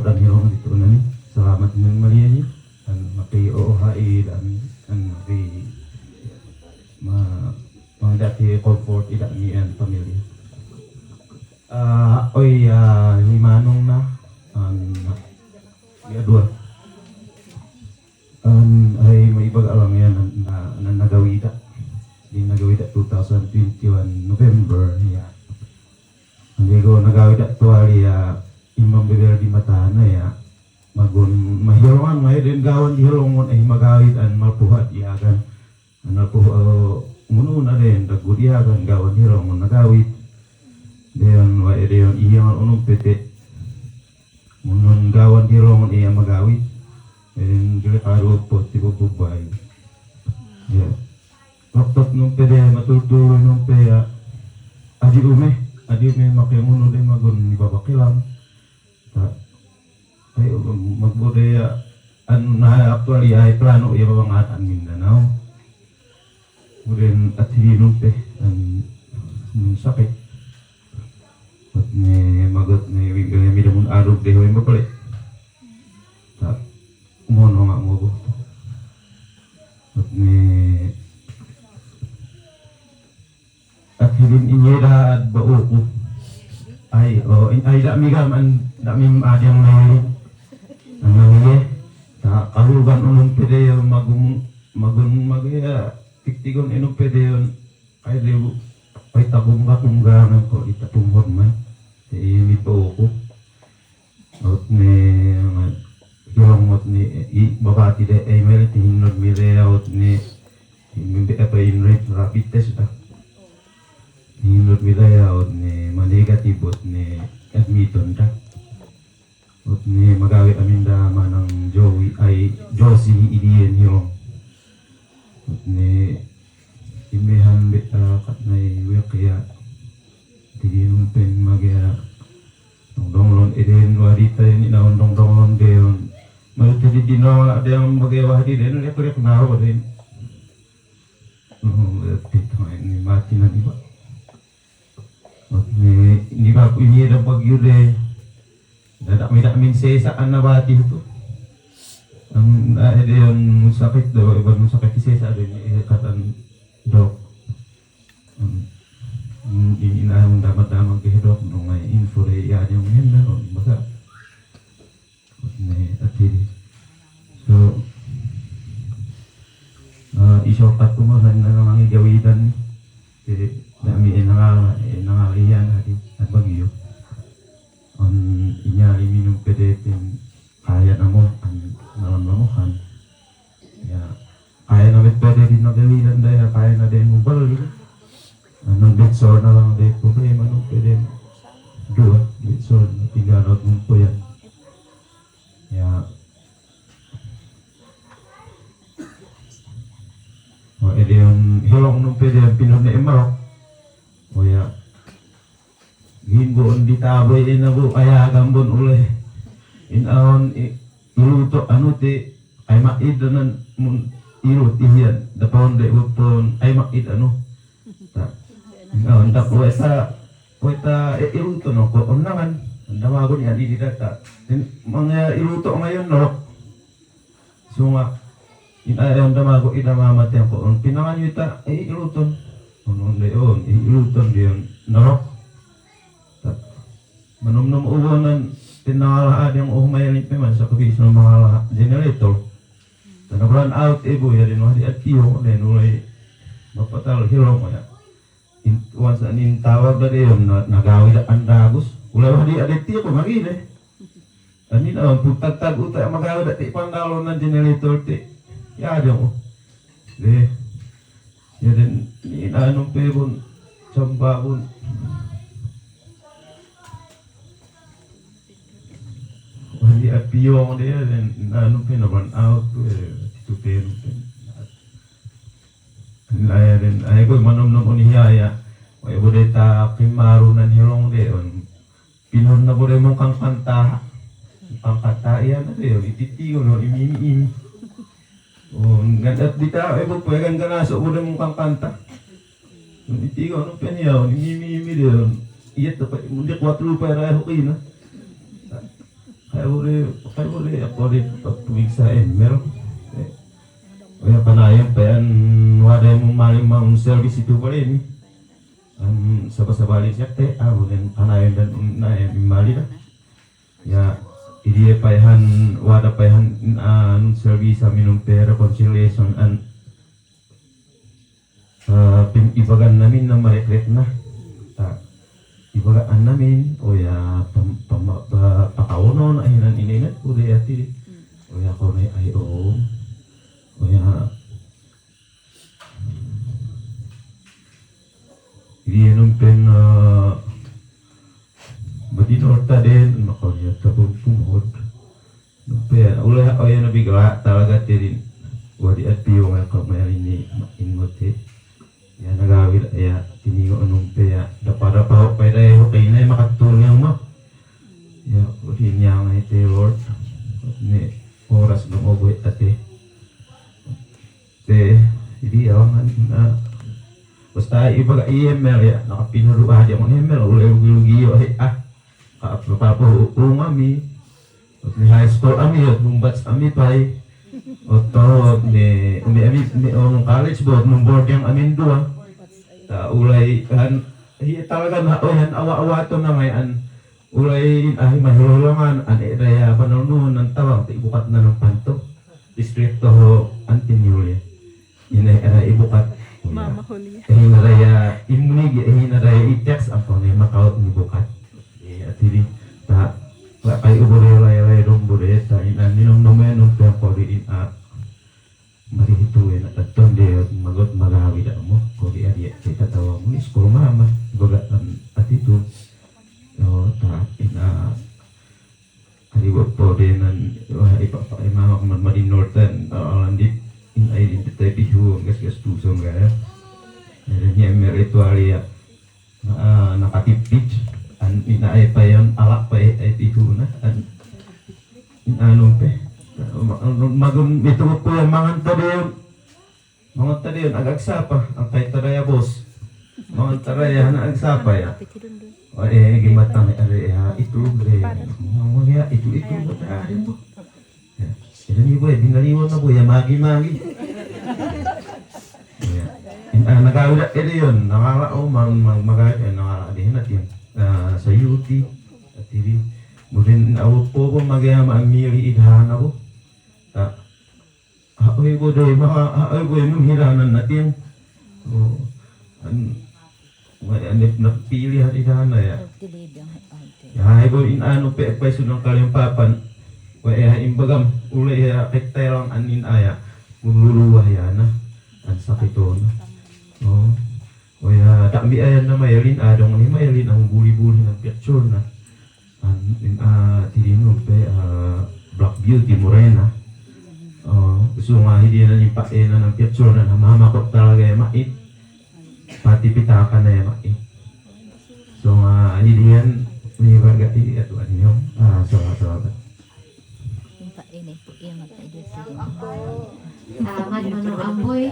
Lord ang hirong dito na ni. Salamat ng Maria niyo. Ang maki-OHI dan ang maki mga dati comfort ida ni ang pamilya. Himanong na ang dua. Ay may ibang alam yan na nagawida. Di nagawida 2021 November ya. Hindi ko nagawida tuwali ya imam beber di matana ya. Magun mahilongan ngayon din gawan di hilongon ay magawid an malpuhat iyagan. Malpuh munu na rin daggudiagan gawan hilongon nagawid. Deyon wa deyon iyang unong pete. Munun gawan hilongon iya magawid. And gila karo po tipo bubay. Ya. Waktot nung pede matutuloy nung peya. Adi ume makimuno din magun ibabakilam. Ay magbudaya na actually ay plano iya babangatan Mindanao. Kemudian at hinum teh sakit. At ni magot ni midamun arog deh yung bapalik. Tak mono nga mo ko. At ni at hilin inyeda at bao ko. Ay dami gaman dami adyang may nangyay ta kalugan unong pede magun magaya tiktigon eno pede yon ay lebu ay tabungga ko itapumhor man ti mi po ko out ni yung mot ni babati de email ti hinod mi out ni hindi apa inrate rapid test ta hinod mi out ni negative ni admiton ta. At ni magawit amin da manang Josie idiyen hirong. At ni imehan kat na wekya tigin pen magya donglon eden wadita ni na donglon deon mau tadi dino ada yang bagay wadi den lek naro den. Pito ni mati na di ba. At ni ba ini ada bagyo de dadak min sesa kan nabati itu ang ada yang sakit daw ibang sakit sesa ada ni katan dok ini na ang dapat ke dok no may info re ya yung henda no baka ne atiri so isopat kumahan na mga gawidan jadi dami nangalian hadi at bagyo inya minum pedetin kaya namo nalam-lamuhan ya kaya namit pedetin na gawilan daya kaya na din mubal anong bitsor na lang day problema nung pedem dua bitsor na tigarot mong po yan ya edi yung hilong nung pedem pinon na imarok o ya ginboon ditaboy inabu kaya gambon ule inaon iluto anu ti ay maid nan irut iyan dapon de upon ay maid anu ta inaon ta weta iluto no ko onangan ndamagon yan di data mga iluto ngayon no sunga inayon damago idamamat yan ko pinangan yuta iluton onon deon iluton diyon no manumnum uwanan tinalahan yung uhumayalit naman sa kabis ng mga generator. Tanag-run out ibo ya rin wali at iyo then ulay mapatal hirong ya. Once anin tawag na rin nagawid ang dagos. Ulay wali adet tiyo ko magile. Anin ang putag-tag utay magawid at ipandalo ng generator ti. Ya dyan ko. Ya rin inaanong pebon sambabon. Hindi at piyong dia dan ano run out to pen laya din ay ko manom unihaya ay bude ta kimarunan hirong deon pinon na bude mong kang kanta pangkata yan na deon ititiyo no imini gandat dita ay po pwegan ganaso bude mong kang kanta ititiyo no penyaw imimi deon iya to pa mundi 4 para hukina kaya uli ako rin pagtuwig sa Emer. Kaya kanayan pa yan, wala yung maling mga service ito pa rin. Sabah-sabali siya, ulit kanayan dan na mali na. Ya, hindi pa yan, wala pa yan service sa minong pera, conciliation, ibagan namin na marekret na. Ibagaan namin, o ya, pakauno na hinan ininat, uli ati. O ya, ko na ay o ya, hindi yan pen, badinorta din, makanya tabog pumod. Uli o ya nabigla, talaga tirin. Wadi at piyo nga kamayarin ni inmote. Ya nagawil ya tinigo anong peya para pa pa dai okay na makatulong mo ya uli niya nga ite Lord ni oras ng oboy ate hindi na basta ibaga email ya nakapinuruan di mo email uli kapapo ungami ni high school ami at bumbats ami pay oto ni college board nung board yang amin dua ulay talaga na yan awa-awa to na ngayon ulay mahilulangan daya panonoon ng tawang ibukat na ng panto distrito Antinuli ibukat Mama huli. hinaraya imunig hinaraya i-text ang panay makaut ni bukat at hindi kay uburay rumbure ta ninong nomenong tempo di marihituin at aton di magot magawi da mo ko di adi kita tawa mo iskol mama baga attitude no ta kaliwat po din mama ko man northern andi in identity bihu gas tusong ga niya meritualia nakatipid an inaay pa yan alak pa ay bihu na pe magum ito po yung mga tadayon agagsapa ang kay tadaya boss mga tadaya na agsapa ya o gimatang ito bre mga ito ba mo sila ni boy binaliwan na boy magi nagawila yun nakalao nakakadihin natin sa UT at tiri mungkin ako po magyama ang mili idhahan ako haoy ko doy haoy ko yung hilanan natin anip na pili at idhahan na ya haoy ko inano pe sunang kalyang papan kaya imbagam ulay kitayang anin aya mululuwa yana ang sakito na kaya dami ayan na mayalin adong ni mayalin ang buli-buli ng picture na tirinong pe Black Beauty Morena gusto nga hindi na yung paena ng picture na namamakot talaga yung mait pati pitaka na yung mait so hindi yan may bargati at ano yung salamat Amboy